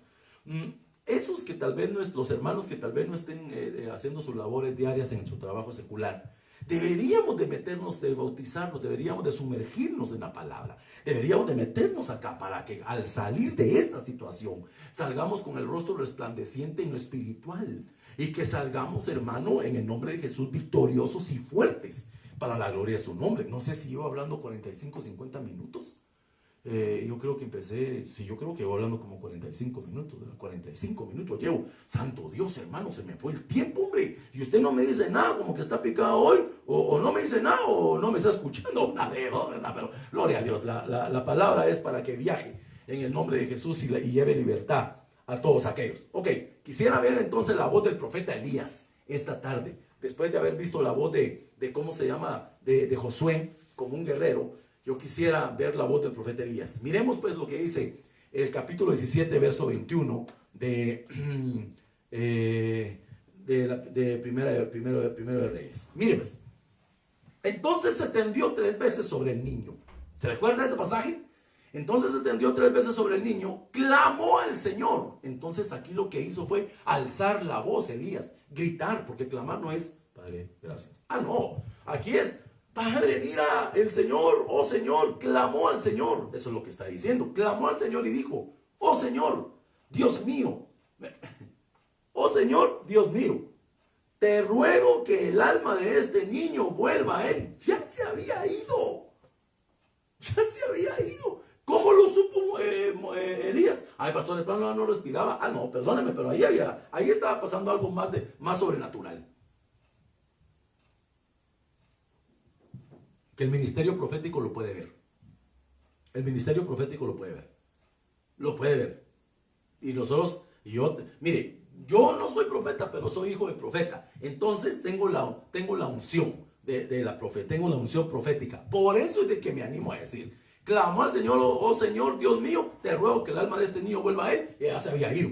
Esos que tal vez nuestros hermanos que tal vez no estén haciendo sus labores diarias en su trabajo secular, deberíamos de meternos, de bautizarnos, deberíamos de sumergirnos en la palabra, deberíamos de meternos acá para que al salir de esta situación salgamos con el rostro resplandeciente en lo espiritual y que salgamos, hermano, en el nombre de Jesús victoriosos y fuertes para la gloria de su nombre. No sé si iba hablando 45, 50 minutos. Yo creo que yo creo que voy hablando como 45 minutos, 45 minutos llevo. Santo Dios, hermano, se me fue el tiempo, hombre. Y usted no me dice nada, como que está picado hoy, o no me dice nada, o no me está escuchando. Pero gloria a Dios, la palabra es para que viaje. en el nombre de Jesús y lleve libertad a todos aquellos. Ok, quisiera ver entonces la voz del profeta Elías esta tarde, después de haber visto la voz de ¿cómo se llama? De Josué como un guerrero. Yo quisiera ver la voz del profeta Elías. Miremos pues lo que dice el capítulo 17, verso 21 de Primero de Reyes. Miren pues. Entonces se tendió 3 veces sobre el niño. ¿Se recuerda ese pasaje? Entonces se tendió 3 veces sobre el niño, clamó al Señor. Entonces aquí lo que hizo fue alzar la voz Elías, gritar, porque clamar no es, Padre, gracias. Ah, no, aquí es, Padre, mira, el Señor, oh Señor, clamó al Señor. Eso es lo que está diciendo. Clamó al Señor y dijo, oh Señor, Dios mío, oh Señor, Dios mío, te ruego que el alma de este niño vuelva a él. Ya se había ido. Ya se había ido. ¿Cómo lo supo Elías? Ay, pastor, de plano no respiraba. Ah, no, perdóneme, pero ahí estaba pasando algo más sobrenatural. Que el ministerio profético lo puede ver. El ministerio profético lo puede ver. Lo puede ver. Y nosotros, mire, yo no soy profeta, pero soy hijo de profeta. Entonces tengo la unción de la profeta, tengo la unción profética. Por eso es de que me animo a decir, clamó al Señor, oh Señor, Dios mío, te ruego que el alma de este niño vuelva a él. Y ya se había ido.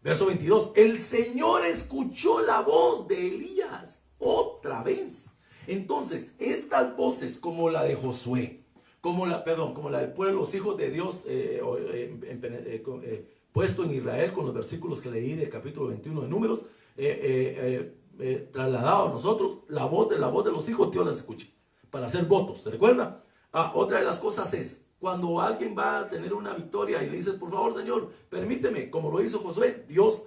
Verso 22, el Señor escuchó la voz de Elías otra vez. Entonces, estas voces como la de Josué, como la del pueblo, los hijos de Dios, puesto en Israel con los versículos que leí del capítulo 21 de Números, trasladado a nosotros, la voz de los hijos, Dios las escucha para hacer votos. ¿Se recuerda? Otra de las cosas es cuando alguien va a tener una victoria y le dices, por favor, Señor, permíteme, como lo hizo Josué, Dios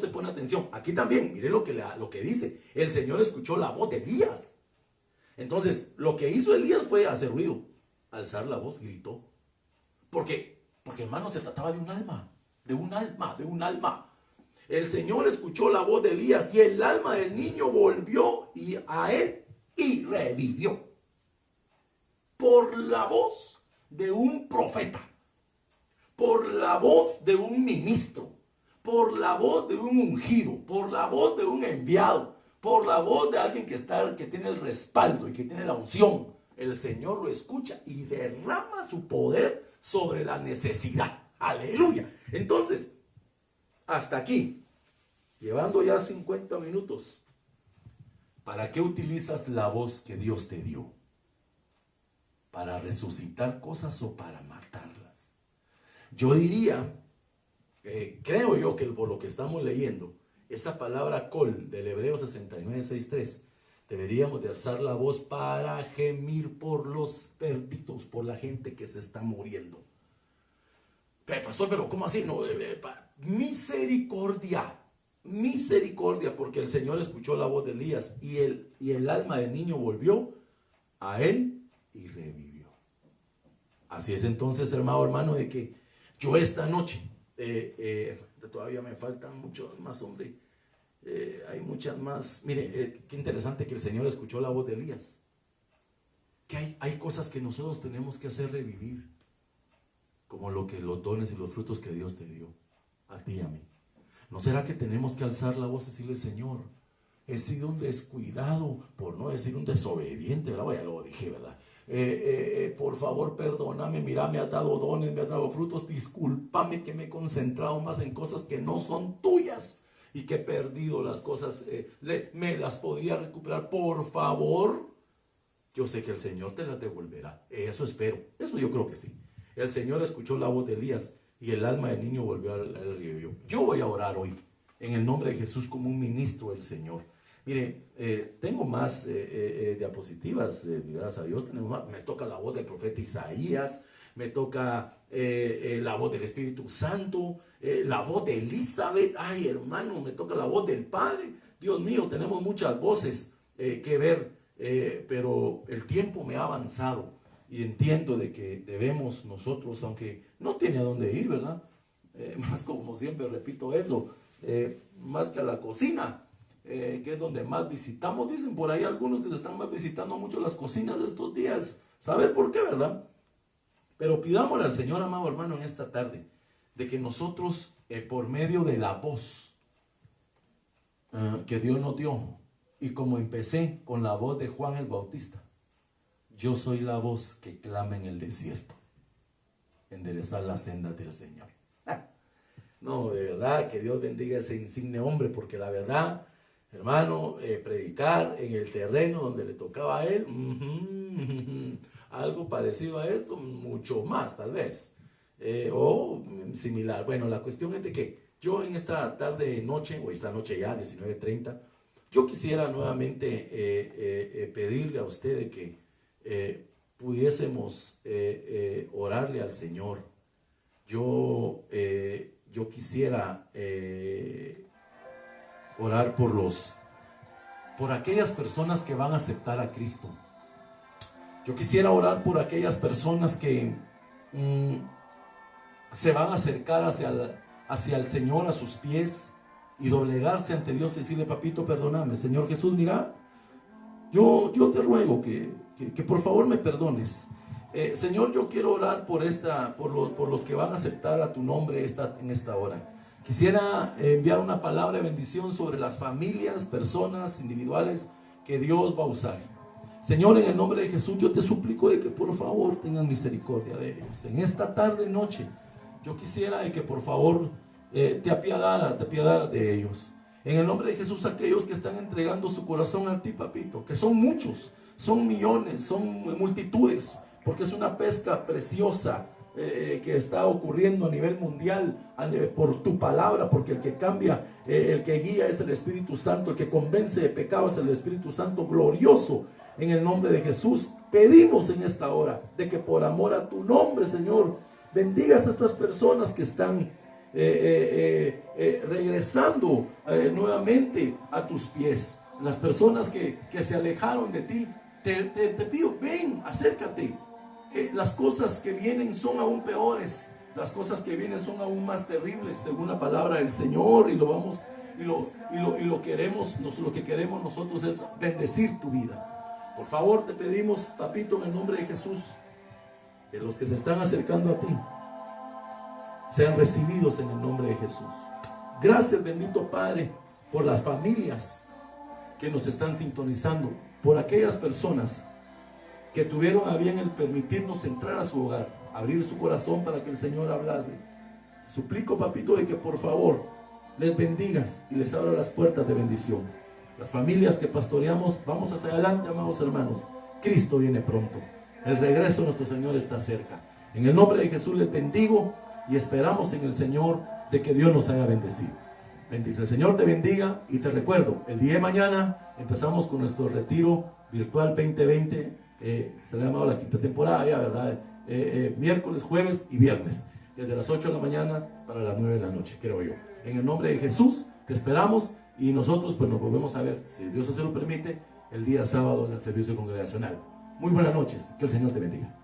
te pone atención. Aquí también, mire lo que dice, el Señor escuchó la voz de Elías. Entonces, lo que hizo Elías fue hacer ruido, alzar la voz, gritó. Porque hermano, se trataba de un alma. De un alma. El Señor escuchó la voz de Elías y el alma del niño volvió a él y revivió. Por la voz de un profeta, por la voz de un ministro, por la voz de un ungido, por la voz de un enviado, por la voz de alguien que tiene el respaldo y que tiene la unción. El Señor lo escucha y derrama su poder sobre la necesidad. Aleluya. Entonces, hasta aquí, llevando ya 50 minutos, ¿para qué utilizas la voz que Dios te dio? ¿Para resucitar cosas o para matarlas? Yo diría, creo yo que por lo que estamos leyendo, esa palabra col del Hebreo 69:6.3, deberíamos de alzar la voz para gemir por los perdidos, por la gente que se está muriendo. Pastor, pero ¿cómo así? No, misericordia, porque el Señor escuchó la voz de Elías y el alma del niño volvió a él y revivió. Así es entonces, hermano, de que yo esta noche, todavía me faltan muchos más, hombre, hay muchas más. Mire, qué interesante que el Señor escuchó la voz de Elías. Que hay cosas que nosotros tenemos que hacer revivir, como los dones y los frutos que Dios te dio, a ti y a mí. ¿No será que tenemos que alzar la voz y decirle, Señor, he sido un descuidado, por no decir un desobediente, ¿verdad? Ya lo dije, ¿verdad? Por favor, perdóname, mira, me has dado dones, me has dado frutos, discúlpame que me he concentrado más en cosas que no son tuyas y que he perdido las cosas, me las podría recuperar, por favor. Yo sé que el Señor te las devolverá, eso espero, eso yo creo que sí. El Señor escuchó la voz de Elías y el alma del niño volvió al revivió. Yo voy a orar hoy en el nombre de Jesús como un ministro del Señor. Mire, tengo más diapositivas, gracias a Dios. Me toca la voz del profeta Isaías, me toca la voz del Espíritu Santo, la voz de Elizabeth. Ay, hermano, me toca la voz del Padre. Dios mío, tenemos muchas voces que ver, pero el tiempo me ha avanzado. Y entiendo de que debemos nosotros, aunque no tiene a dónde ir, ¿verdad? Más como siempre repito eso, más que a la cocina, que es donde más visitamos. Dicen por ahí algunos que le están más visitando mucho las cocinas de estos días. ¿Sabe por qué, verdad? Pero pidámosle al Señor, amado hermano, en esta tarde, de que nosotros, por medio de la voz que Dios nos dio, y como empecé con la voz de Juan el Bautista, yo soy la voz que clama en el desierto, enderezar las sendas del Señor. No, de verdad, que Dios bendiga a ese insigne hombre, porque la verdad, hermano, predicar en el terreno donde le tocaba a él, algo parecido a esto, mucho más tal vez, o similar. Bueno, la cuestión es de que yo en esta tarde, noche, o esta noche ya, 19:30, yo quisiera nuevamente pedirle a usted de que pudiésemos orarle al Señor. Yo quisiera orar por aquellas personas que van a aceptar a Cristo. Yo quisiera orar por aquellas personas que se van a acercar hacia el Señor, a sus pies, y doblegarse ante Dios y decirle: papito, perdóname, Señor Jesús, mira, yo te ruego que por favor me perdones. Señor, yo quiero orar por los que van a aceptar a tu nombre en esta hora. Quisiera enviar una palabra de bendición sobre las familias, personas individuales que Dios va a usar. Señor, en el nombre de Jesús, yo te suplico de que por favor tengan misericordia de ellos. En esta tarde, noche, yo quisiera de que por favor te apiadaras de ellos. En el nombre de Jesús, aquellos que están entregando su corazón a ti, papito, que son muchos, son millones, son multitudes, porque es una pesca preciosa que está ocurriendo a nivel mundial por tu palabra, porque el que cambia, el que guía es el Espíritu Santo, el que convence de pecado es el Espíritu Santo glorioso. En el nombre de Jesús, pedimos en esta hora de que por amor a tu nombre, Señor, bendigas a estas personas que están regresando nuevamente a tus pies. Las personas que se alejaron de ti, te pido, ven, acércate. Las cosas que vienen son aún peores, las cosas que vienen son aún más terribles, según la palabra del Señor, y lo que queremos nosotros es bendecir tu vida. Por favor, te pedimos, papito, en el nombre de Jesús, que los que se están acercando a ti sean recibidos en el nombre de Jesús. Gracias, bendito Padre, por las familias que nos están sintonizando, por aquellas personas que tuvieron a bien el permitirnos entrar a su hogar, abrir su corazón para que el Señor hablase. Suplico, papito, de que por favor les bendigas y les abra las puertas de bendición. Las familias que pastoreamos, vamos hacia adelante, amados hermanos. Cristo viene pronto. El regreso de nuestro Señor está cerca. En el nombre de Jesús les bendigo y esperamos en el Señor de que Dios nos haya bendecido. El Señor te bendiga, y te recuerdo, el día de mañana empezamos con nuestro retiro virtual 2020. Se le ha llamado la quinta temporada ya, ¿verdad? Miércoles, jueves y viernes, desde las 8 de la mañana para las 9 de la noche, creo yo. En el nombre de Jesús te esperamos, y nosotros pues nos volvemos a ver, si Dios así lo permite, el día sábado en el servicio congregacional. Muy buenas noches, que el Señor te bendiga.